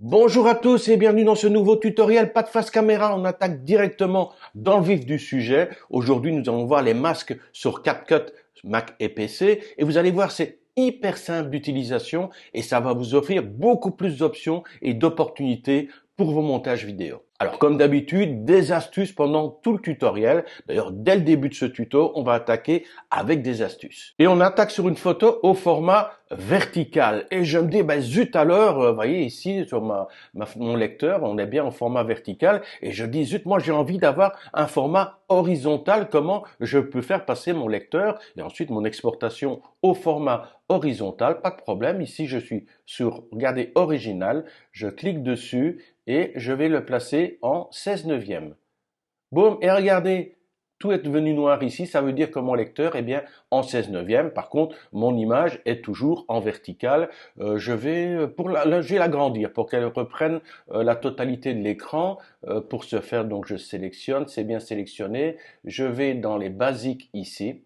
Bonjour à tous et bienvenue dans ce nouveau tutoriel. Pas de face caméra, on attaque directement dans le vif du sujet. Aujourd'hui, nous allons voir les masques sur CapCut, Mac et PC. Et vous allez voir, c'est hyper simple d'utilisation et ça va vous offrir beaucoup plus d'options et d'opportunités pour vos montages vidéo. Alors comme d'habitude, des astuces pendant tout le tutoriel. D'ailleurs, dès le début de ce tuto, on va attaquer avec des astuces. Et on attaque sur une photo au format vertical. Et je me dis, zut alors, vous voyez ici sur mon lecteur, on est bien en format vertical. Et je dis, zut, moi j'ai envie d'avoir un format horizontal. Comment je peux faire passer mon lecteur et ensuite mon exportation au format horizontal? Pas de problème. Ici, je suis sur, regardez, original. Je clique dessus et je vais le placer en 16 neuvième. Boum, et regardez, tout est devenu noir ici, ça veut dire que mon lecteur est bien en 16 neuvième. Par contre, mon image est toujours en vertical. Je vais l'agrandir pour qu'elle reprenne la totalité de l'écran. Pour ce faire, donc je sélectionne, c'est bien sélectionné. Je vais dans les basiques ici.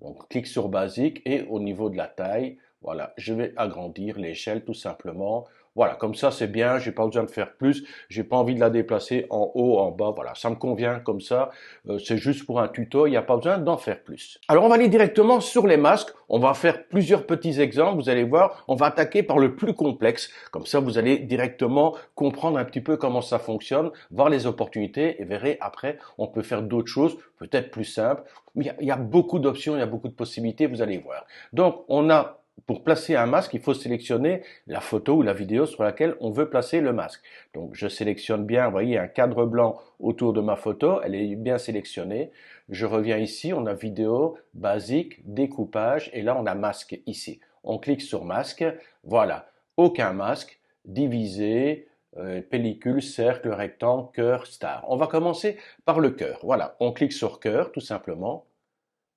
Donc, clique sur basique et au niveau de la taille, voilà, je vais agrandir l'échelle tout simplement. Voilà, comme ça c'est bien, j'ai pas besoin de faire plus, j'ai pas envie de la déplacer en haut, en bas, voilà, ça me convient comme ça, c'est juste pour un tuto, il n'y a pas besoin d'en faire plus. Alors on va aller directement sur les masques, on va faire plusieurs petits exemples, vous allez voir, on va attaquer par le plus complexe, comme ça vous allez directement comprendre un petit peu comment ça fonctionne, voir les opportunités et verrez après, on peut faire d'autres choses, peut-être plus simples, mais il y a beaucoup d'options, il y a beaucoup de possibilités, vous allez voir. Donc on a pour placer un masque, il faut sélectionner la photo ou la vidéo sur laquelle on veut placer le masque. Donc je sélectionne bien, vous voyez un cadre blanc autour de ma photo, elle est bien sélectionnée. Je reviens ici, on a vidéo, basique, découpage et là on a masque ici. On clique sur masque, voilà, aucun masque, divisé, pellicule, cercle, rectangle, cœur, star. On va commencer par le cœur. Voilà, on clique sur cœur tout simplement.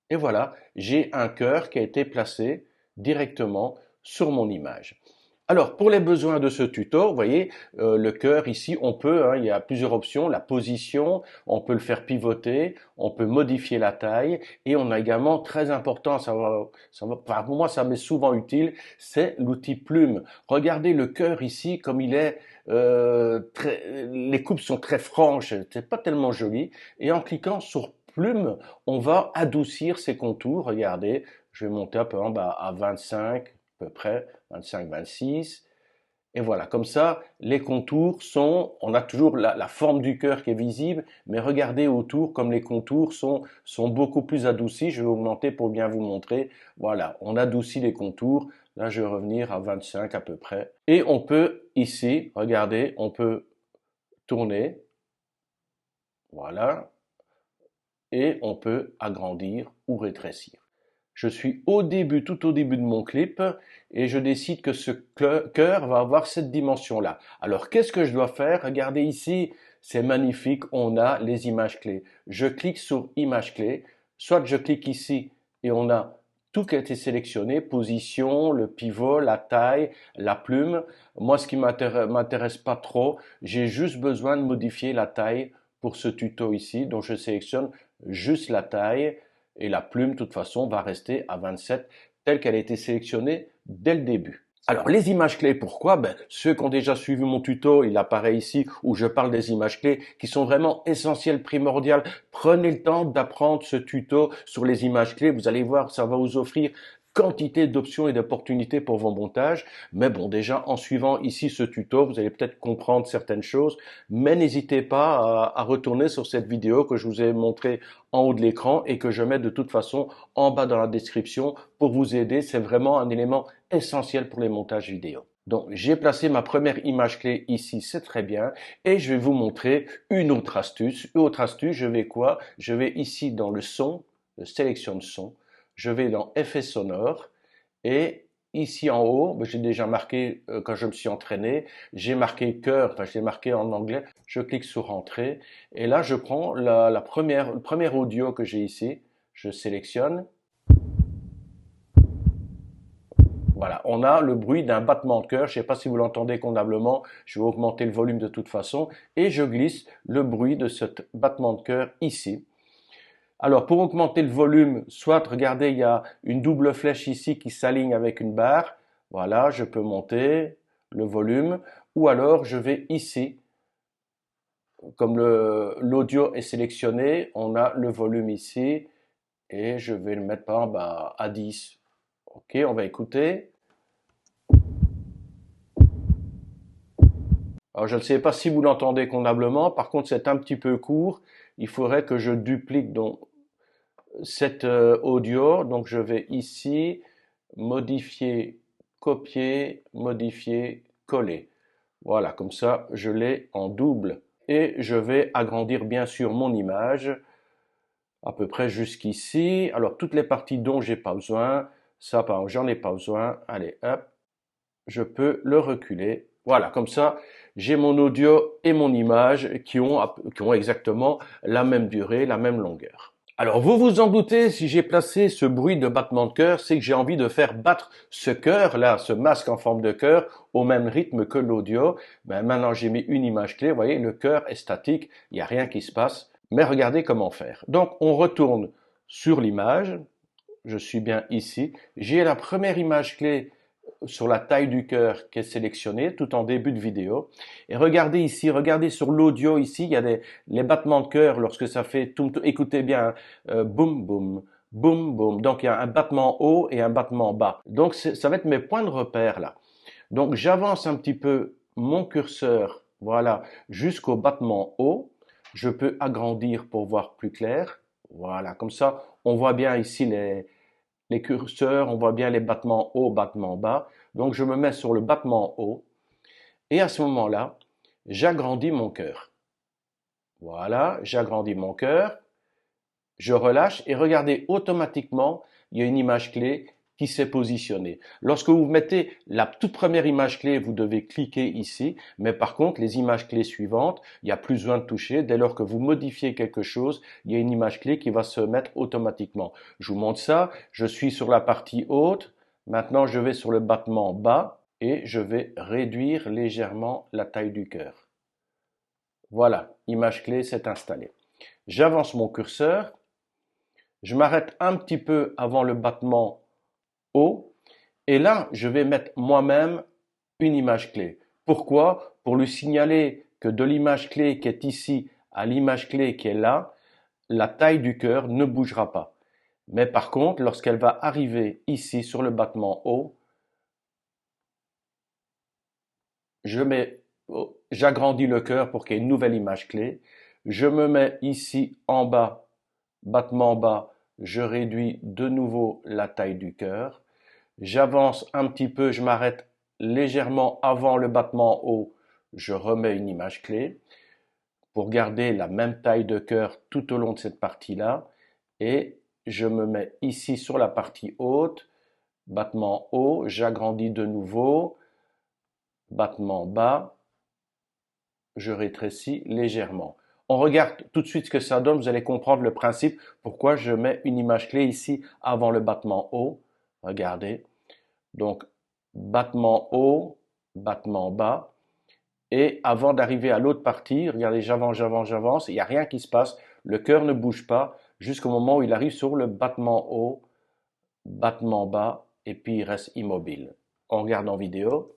Et voilà, j'ai un cœur qui a été placé directement sur mon image. Alors, pour les besoins de ce tuto, vous voyez, le cœur ici, on peut, il y a plusieurs options, la position, on peut le faire pivoter, on peut modifier la taille, et on a également, très important, pour moi ça m'est souvent utile, c'est l'outil plume. Regardez le cœur ici, comme il est, les coupes sont très franches, c'est pas tellement joli, et en cliquant sur plume, on va adoucir ces contours, regardez, je vais monter par exemple à 25, à peu près, 25, 26. Et voilà, comme ça, les contours sont, on a toujours la forme du cœur qui est visible, mais regardez autour comme les contours sont beaucoup plus adoucis. Je vais augmenter pour bien vous montrer. Voilà, on adoucit les contours. Là, je vais revenir à 25 à peu près. Et on peut ici, regardez, on peut tourner. Voilà. Et on peut agrandir ou rétrécir. Je suis tout au début de mon clip et je décide que ce cœur va avoir cette dimension-là. Alors qu'est-ce que je dois faire? Regardez ici, c'est magnifique, on a les images clés. Je clique sur images clés, soit je clique ici et on a tout qui a été sélectionné, position, le pivot, la taille, la plume. Moi, ce qui m'intéresse pas trop, j'ai juste besoin de modifier la taille pour ce tuto ici. Donc je sélectionne juste la taille et la plume, de toute façon, va rester à 27 telle qu'elle a été sélectionnée dès le début. Alors, les images clés, pourquoi? Ceux qui ont déjà suivi mon tuto, il apparaît ici où je parle des images clés qui sont vraiment essentielles, primordiales. Prenez le temps d'apprendre ce tuto sur les images clés. Vous allez voir, ça va vous offrir quantité d'options et d'opportunités pour vos montages. Mais bon, déjà, en suivant ici ce tuto, vous allez peut-être comprendre certaines choses, mais n'hésitez pas à retourner sur cette vidéo que je vous ai montrée en haut de l'écran et que je mets de toute façon en bas dans la description pour vous aider. C'est vraiment un élément essentiel pour les montages vidéo. Donc, j'ai placé ma première image clé ici, c'est très bien. Et je vais vous montrer une autre astuce. Une autre astuce, je vais quoi? Je vais ici dans le son, le sélection de son. Je vais dans effets sonores et ici en haut, j'ai déjà marqué quand je me suis entraîné, j'ai marqué cœur, enfin je l'ai marqué en anglais, je clique sur entrée et là je prends le premier audio que j'ai ici, je sélectionne. Voilà, on a le bruit d'un battement de cœur, je ne sais pas si vous l'entendez convenablement, je vais augmenter le volume de toute façon et je glisse le bruit de ce battement de cœur ici. Alors, pour augmenter le volume, soit, regardez, il y a une double flèche ici qui s'aligne avec une barre. Voilà, je peux monter le volume. ou alors je vais ici, comme l'audio est sélectionné, on a le volume ici, et je vais le mettre par exemple à 10. Ok, on va écouter. Alors je ne sais pas si vous l'entendez convenablement, par contre c'est un petit peu court, il faudrait que je duplique donc cet audio, donc je vais ici, modifier, copier, modifier, coller. Voilà, comme ça je l'ai en double. Et je vais agrandir bien sûr mon image, à peu près jusqu'ici. Alors toutes les parties dont j'ai pas besoin, ça par exemple j'en ai pas besoin, allez hop, je peux le reculer. Voilà, comme ça, j'ai mon audio et mon image qui ont exactement la même durée, la même longueur. Alors, vous vous en doutez, si j'ai placé ce bruit de battement de cœur, c'est que j'ai envie de faire battre ce cœur, là, ce masque en forme de cœur, au même rythme que l'audio. Ben, maintenant, j'ai mis une image clé. Vous voyez, le cœur est statique. Il n'y a rien qui se passe. Mais regardez comment faire. Donc, on retourne sur l'image. Je suis bien ici. J'ai la première image clé sur la taille du cœur qui est sélectionnée tout en début de vidéo. Et regardez ici, regardez sur l'audio ici, il y a les battements de cœur lorsque ça fait tout, écoutez bien, boum boum, boum boum. Donc il y a un battement haut et un battement bas. Donc ça va être mes points de repère là. Donc j'avance un petit peu mon curseur, voilà, jusqu'au battement haut. Je peux agrandir pour voir plus clair. Voilà, comme ça, on voit bien ici les curseurs, on voit bien les battements haut, battements bas. Donc je me mets sur le battement haut et à ce moment-là, j'agrandis mon cœur. Voilà, j'agrandis mon cœur, je relâche et regardez, automatiquement, il y a une image clé qui s'est positionnée. Lorsque vous mettez la toute première image clé, vous devez cliquer ici, mais par contre, les images clés suivantes, il n'y a plus besoin de toucher. Dès lors que vous modifiez quelque chose, il y a une image clé qui va se mettre automatiquement. Je vous montre ça, je suis sur la partie haute, maintenant je vais sur le battement bas et je vais réduire légèrement la taille du cœur. Voilà, image clé s'est installée. J'avance mon curseur, je m'arrête un petit peu avant le battement haut et là, je vais mettre moi-même une image clé. Pourquoi? Pour lui signaler que de l'image clé qui est ici à l'image clé qui est là, la taille du cœur ne bougera pas. Mais par contre, lorsqu'elle va arriver ici sur le battement haut, j'agrandis le cœur pour qu'il y ait une nouvelle image clé. Je me mets ici en bas, battement bas, je réduis de nouveau la taille du cœur. J'avance un petit peu, je m'arrête légèrement avant le battement haut, je remets une image clé pour garder la même taille de cœur tout au long de cette partie-là. Et je me mets ici sur la partie haute, battement haut, j'agrandis de nouveau, battement bas, je rétrécis légèrement. On regarde tout de suite ce que ça donne, vous allez comprendre le principe, pourquoi je mets une image clé ici avant le battement haut. Regardez. Donc, battement haut, battement bas. Et avant d'arriver à l'autre partie, regardez, j'avance, il n'y a rien qui se passe. Le cœur ne bouge pas jusqu'au moment où il arrive sur le battement haut, battement bas, et puis il reste immobile. On regarde en vidéo.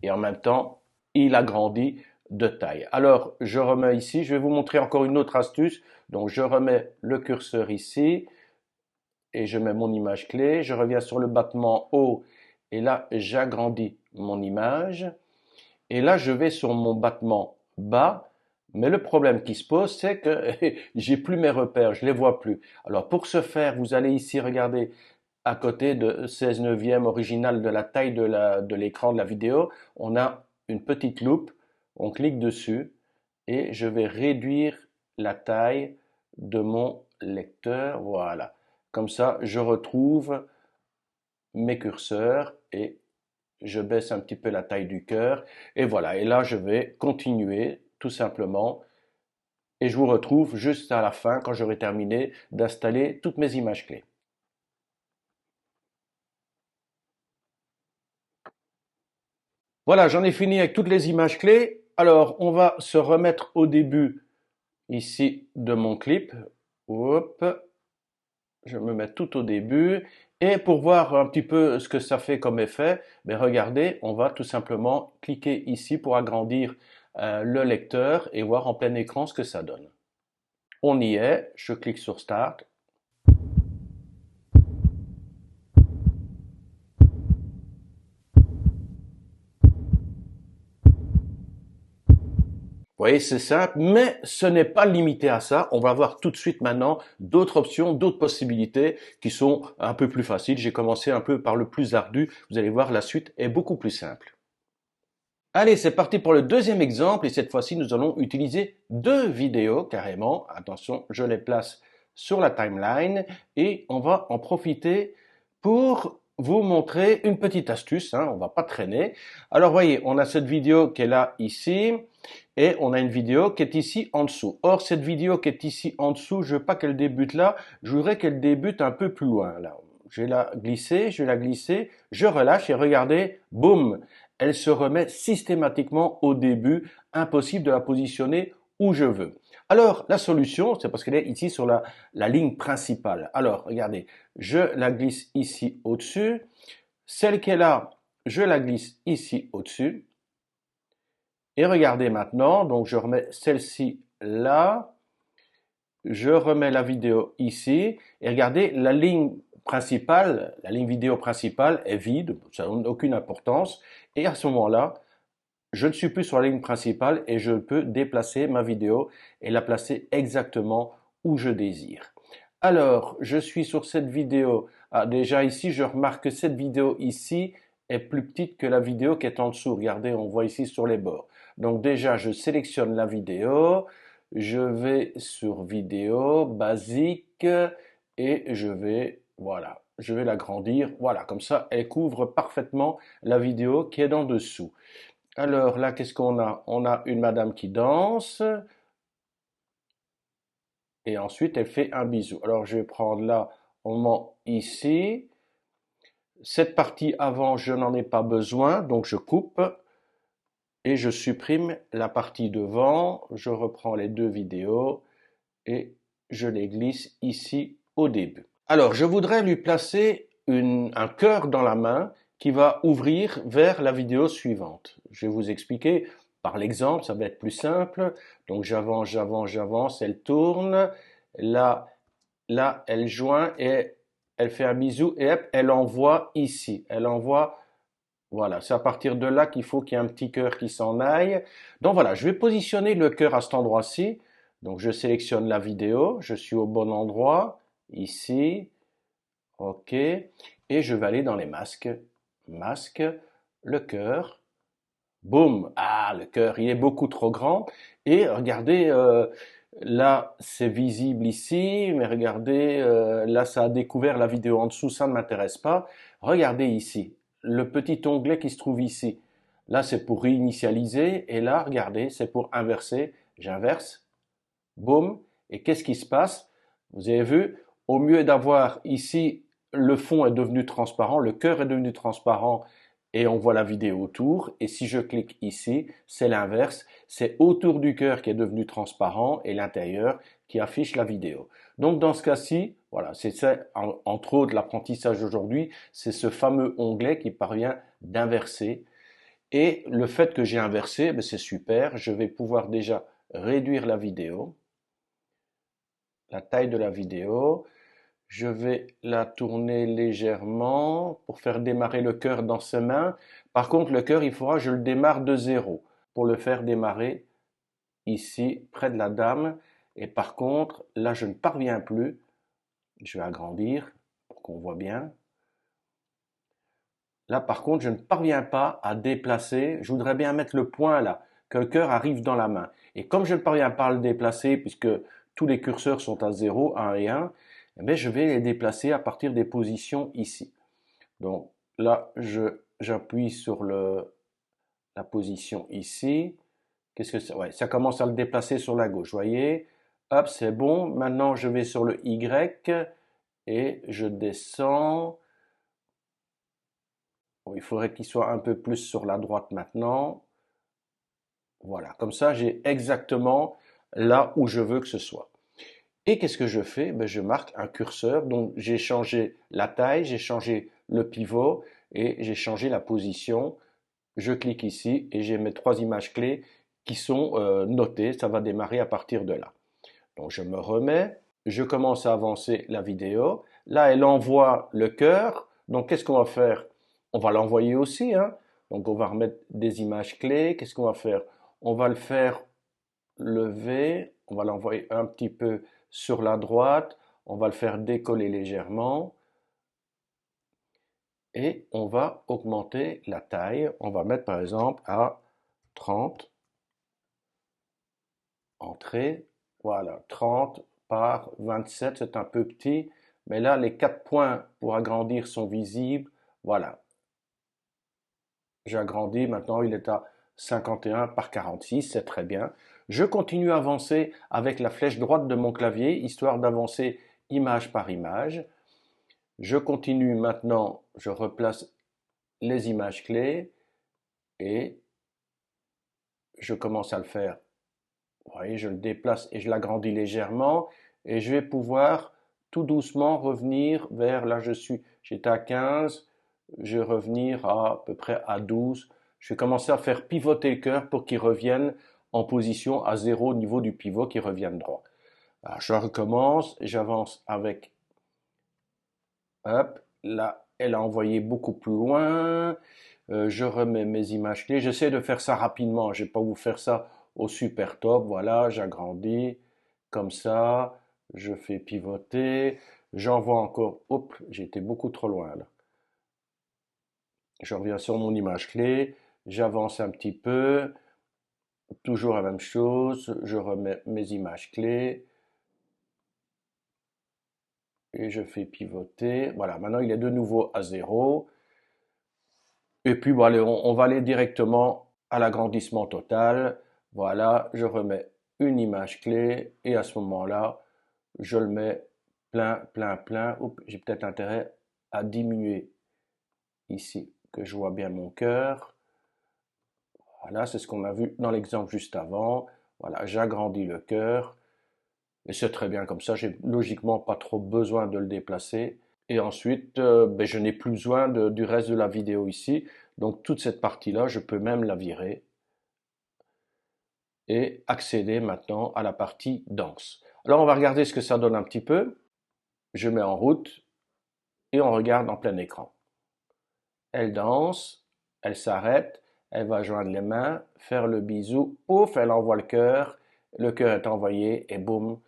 Et en même temps, il agrandit de taille. Alors, je remets ici, je vais vous montrer encore une autre astuce. Donc, je remets le curseur ici et je mets mon image clé. Je reviens sur le battement haut et là, j'agrandis mon image. Et là, je vais sur mon battement bas. Mais le problème qui se pose, c'est que j'ai plus mes repères, je les vois plus. Alors, pour ce faire, vous allez ici regarder à côté de 16 neuvième original de la taille de l'écran de la vidéo, on a une petite loupe. On clique dessus et je vais réduire la taille de mon lecteur. Voilà. Comme ça, je retrouve mes curseurs et je baisse un petit peu la taille du cœur. Et voilà. Et là, je vais continuer tout simplement. Et je vous retrouve juste à la fin quand j'aurai terminé d'installer toutes mes images clés. Voilà, j'en ai fini avec toutes les images clés. Alors, on va se remettre au début ici de mon clip. Hop, je me mets tout au début. Et pour voir un petit peu ce que ça fait comme effet, ben regardez, on va tout simplement cliquer ici pour agrandir le lecteur et voir en plein écran ce que ça donne. On y est, je clique sur Start. Vous voyez, c'est simple, mais ce n'est pas limité à ça. On va voir tout de suite maintenant d'autres options, d'autres possibilités qui sont un peu plus faciles. J'ai commencé un peu par le plus ardu. Vous allez voir, la suite est beaucoup plus simple. Allez, c'est parti pour le deuxième exemple et cette fois-ci, nous allons utiliser deux vidéos carrément. Attention, je les place sur la timeline et on va en profiter pour vous montrer une petite astuce. On va pas traîner. Alors, voyez, on a cette vidéo qui est là, ici, et on a une vidéo qui est ici en dessous. Or, cette vidéo qui est ici en dessous, je veux pas qu'elle débute là, je voudrais qu'elle débute un peu plus loin, là. Je vais la glisser, je relâche et regardez, boum, elle se remet systématiquement au début, impossible de la positionner où je veux. Alors, la solution, c'est parce qu'elle est ici sur la ligne principale. Alors, regardez, je la glisse ici au-dessus. Celle qui est là, je la glisse ici au-dessus. Et regardez maintenant, donc je remets celle-ci là. Je remets la vidéo ici. Et regardez, la ligne principale, la ligne vidéo principale est vide, ça n'a aucune importance. Et à ce moment-là, je ne suis plus sur la ligne principale et je peux déplacer ma vidéo et la placer exactement où je désire. Alors, je suis sur cette vidéo. Ah, déjà ici, je remarque que cette vidéo ici est plus petite que la vidéo qui est en dessous. Regardez, on voit ici sur les bords. Donc déjà, je sélectionne la vidéo. Je vais sur vidéo, basique, et voilà, je vais l'agrandir. Voilà, comme ça, elle couvre parfaitement la vidéo qui est en dessous. Alors là, qu'est-ce qu'on a? On a une madame qui danse. Et ensuite, elle fait un bisou. Alors, je vais prendre là, on met ici. Cette partie avant, je n'en ai pas besoin, donc je coupe. Et je supprime la partie devant. Je reprends les deux vidéos. Et je les glisse ici au début. Alors, je voudrais lui placer un cœur dans la main qui va ouvrir vers la vidéo suivante. Je vais vous expliquer par l'exemple, ça va être plus simple. Donc, j'avance, elle tourne. Là, elle joint et elle fait un bisou et hop, elle envoie ici. Elle envoie, voilà, c'est à partir de là qu'il faut qu'il y ait un petit cœur qui s'en aille. Donc voilà, je vais positionner le cœur à cet endroit-ci. Donc je sélectionne la vidéo, je suis au bon endroit, ici, ok, et je vais aller dans les masques, masque, le cœur, boum, ah le cœur il est beaucoup trop grand, et regardez, là c'est visible ici, mais regardez, là ça a découvert la vidéo en dessous, ça ne m'intéresse pas, regardez ici, le petit onglet qui se trouve ici, là c'est pour réinitialiser, et là regardez, c'est pour inverser, j'inverse, boum, et qu'est-ce qui se passe? Vous avez vu, au mieux d'avoir ici, le fond est devenu transparent, le cœur est devenu transparent et on voit la vidéo autour. Et si je clique ici, c'est l'inverse, c'est autour du cœur qui est devenu transparent et l'intérieur qui affiche la vidéo. Donc dans ce cas-ci, voilà, c'est ça, entre autres l'apprentissage aujourd'hui, c'est ce fameux onglet qui parvient d'inverser. Et le fait que j'ai inversé, ben c'est super, je vais pouvoir déjà réduire la vidéo, la taille de la vidéo. Je vais la tourner légèrement pour faire démarrer le cœur dans ses mains. Par contre, le cœur, il faudra que je le démarre de zéro pour le faire démarrer ici, près de la dame. Et par contre, là, je ne parviens plus. Je vais agrandir pour qu'on voit bien. Là, par contre, je ne parviens pas à déplacer. Je voudrais bien mettre le point là, que le cœur arrive dans la main. Et comme je ne parviens pas à le déplacer, puisque tous les curseurs sont à 0, 1 et 1, eh bien, je vais les déplacer à partir des positions ici. Donc là, j'appuie sur la position ici. Qu'est-ce que ça? Ouais, ça commence à le déplacer sur la gauche, voyez? Hop, c'est bon. Maintenant, je vais sur le Y et je descends. Bon, il faudrait qu'il soit un peu plus sur la droite maintenant. Voilà, comme ça, j'ai exactement là où je veux que ce soit. Et qu'est-ce que je fais? Ben, je marque un curseur. Donc j'ai changé la taille, j'ai changé le pivot et j'ai changé la position. Je clique ici et j'ai mes 3 images clés qui sont notées. Ça va démarrer à partir de là. Donc je me remets, je commence à avancer la vidéo. Là, elle envoie le cœur. Donc qu'est-ce qu'on va faire? On va l'envoyer aussi, hein. Donc on va remettre des images clés. Qu'est-ce qu'on va faire? On va le faire lever. On va l'envoyer un petit peu sur la droite. On va le faire décoller légèrement. Et on va augmenter la taille. On va mettre par exemple à 30. Entrée. Voilà, 30 par 27, c'est un peu petit. Mais là, les 4 points pour agrandir sont visibles. Voilà, j'agrandis. Maintenant, il est à 51 par 46, c'est très bien. Je continue à avancer avec la flèche droite de mon clavier, histoire d'avancer image par image. Je continue maintenant, je replace les images clés et je commence à le faire. Vous voyez, je le déplace et je l'agrandis légèrement et je vais pouvoir tout doucement revenir vers, là j'étais à 15, je vais revenir à peu près à 12. Je vais commencer à faire pivoter le cœur pour qu'il revienne en position à 0 au niveau du pivot, qu'il revienne droit. Alors, je recommence, j'avance avec, hop, là, elle a envoyé beaucoup plus loin. Je remets mes images clés. J'essaie de faire ça rapidement. Je ne vais pas vous faire ça au super top. Voilà, j'agrandis comme ça. Je fais pivoter. J'envoie encore. Hop, j'étais beaucoup trop loin là. Je reviens sur mon image clé. J'avance un petit peu. Toujours la même chose. Je remets mes images clés. Et je fais pivoter. Voilà, maintenant il est de nouveau à 0. Et puis, bon, allez, on va aller directement à l'agrandissement total. Voilà, je remets une image clé et à ce moment-là, je le mets plein, plein, plein. Oups, j'ai peut-être intérêt à diminuer ici, que je vois bien mon cœur. Voilà, c'est ce qu'on a vu dans l'exemple juste avant. Voilà, j'agrandis le cœur. Et c'est très bien comme ça, j'ai logiquement pas trop besoin de le déplacer. Et ensuite, ben, je n'ai plus besoin du reste de la vidéo ici. Donc toute cette partie-là, je peux même la virer et accéder maintenant à la partie danse. Alors on va regarder ce que ça donne un petit peu. Je mets en route et on regarde en plein écran. Elle danse, elle s'arrête, elle va joindre les mains, faire le bisou, ouf, elle envoie le cœur est envoyé et boum,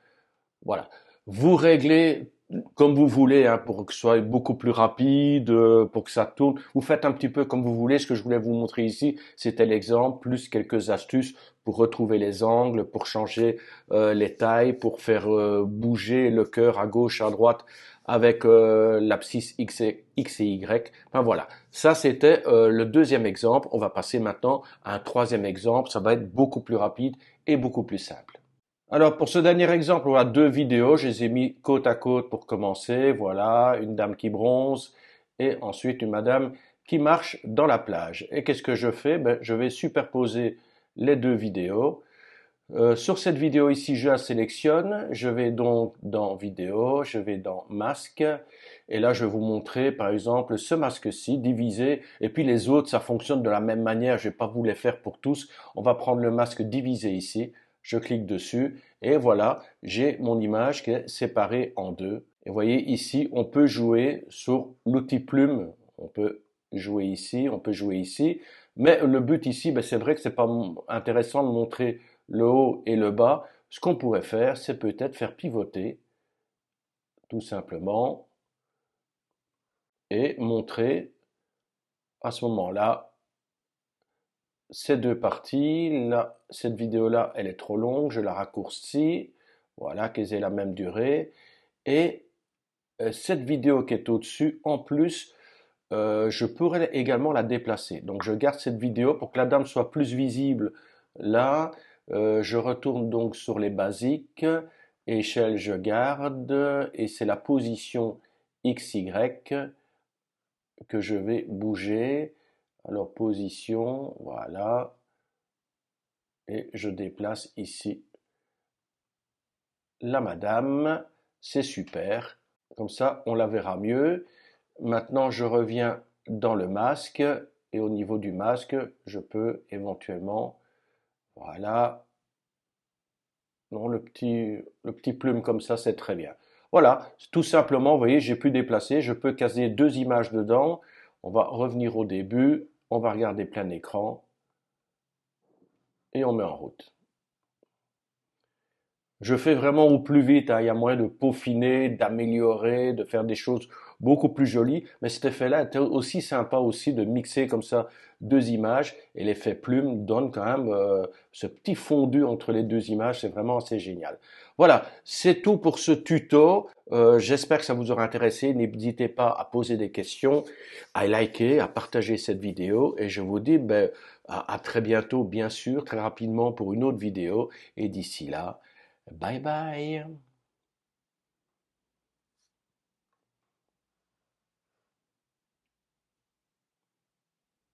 voilà. Vous réglez comme vous voulez, hein, pour que ce soit beaucoup plus rapide, pour que ça tourne. Vous faites un petit peu comme vous voulez. Ce que je voulais vous montrer ici, c'était l'exemple, plus quelques astuces pour retrouver les angles, pour changer les tailles, pour faire bouger le cœur à gauche, à droite avec l'abscisse X et Y. Enfin voilà, ça c'était le deuxième exemple. On va passer maintenant à un troisième exemple. Ça va être beaucoup plus rapide et beaucoup plus simple. Alors pour ce dernier exemple, on a 2 vidéos, je les ai mis côte à côte pour commencer. Voilà, une dame qui bronze et ensuite une madame qui marche dans la plage. Et qu'est-ce que je fais? Ben, je vais superposer les 2 vidéos. Sur cette vidéo ici, je la sélectionne. Je vais donc dans vidéo, je vais dans masque. Et là, je vais vous montrer par exemple ce masque-ci divisé. Et puis les autres, ça fonctionne de la même manière. Je vais pas vous les faire pour tous. On va prendre le masque divisé ici. Je clique dessus et voilà, j'ai mon image qui est séparée en deux. Et vous voyez ici, on peut jouer sur l'outil plume. On peut jouer ici, on peut jouer ici. Mais le but ici, ben, c'est vrai que c'est pas intéressant de montrer le haut et le bas. Ce qu'on pourrait faire, c'est peut-être faire pivoter, tout simplement, et montrer à ce moment-là ces 2 parties. Là, cette vidéo-là, elle est trop longue, je la raccourcis, voilà, qu'elles aient la même durée. Et cette vidéo qui est au-dessus, en plus, je pourrais également la déplacer. Donc je garde cette vidéo pour que la dame soit plus visible là. Je retourne donc sur les basiques. Échelle, je garde. Et c'est la position XY que je vais bouger. Alors position, voilà. Et je déplace ici la madame. C'est super. Comme ça, on la verra mieux. Maintenant, je reviens dans le masque et au niveau du masque, je peux éventuellement, voilà, non, le petit plume comme ça, c'est très bien. Voilà, tout simplement, vous voyez, j'ai pu déplacer, je peux caser deux images dedans. On va revenir au début, on va regarder plein écran et on met en route. Je fais vraiment au plus vite, hein. Il y a moyen de peaufiner, d'améliorer, de faire des choses beaucoup plus jolies. Mais cet effet-là est aussi sympa aussi de mixer comme ça deux images. Et l'effet plume donne quand même ce petit fondu entre les deux images. C'est vraiment assez génial. Voilà, c'est tout pour ce tuto. J'espère que ça vous aura intéressé. N'hésitez pas à poser des questions, à liker, à partager cette vidéo. Et je vous dis à très bientôt, bien sûr, très rapidement pour une autre vidéo. Et d'ici là, bye bye.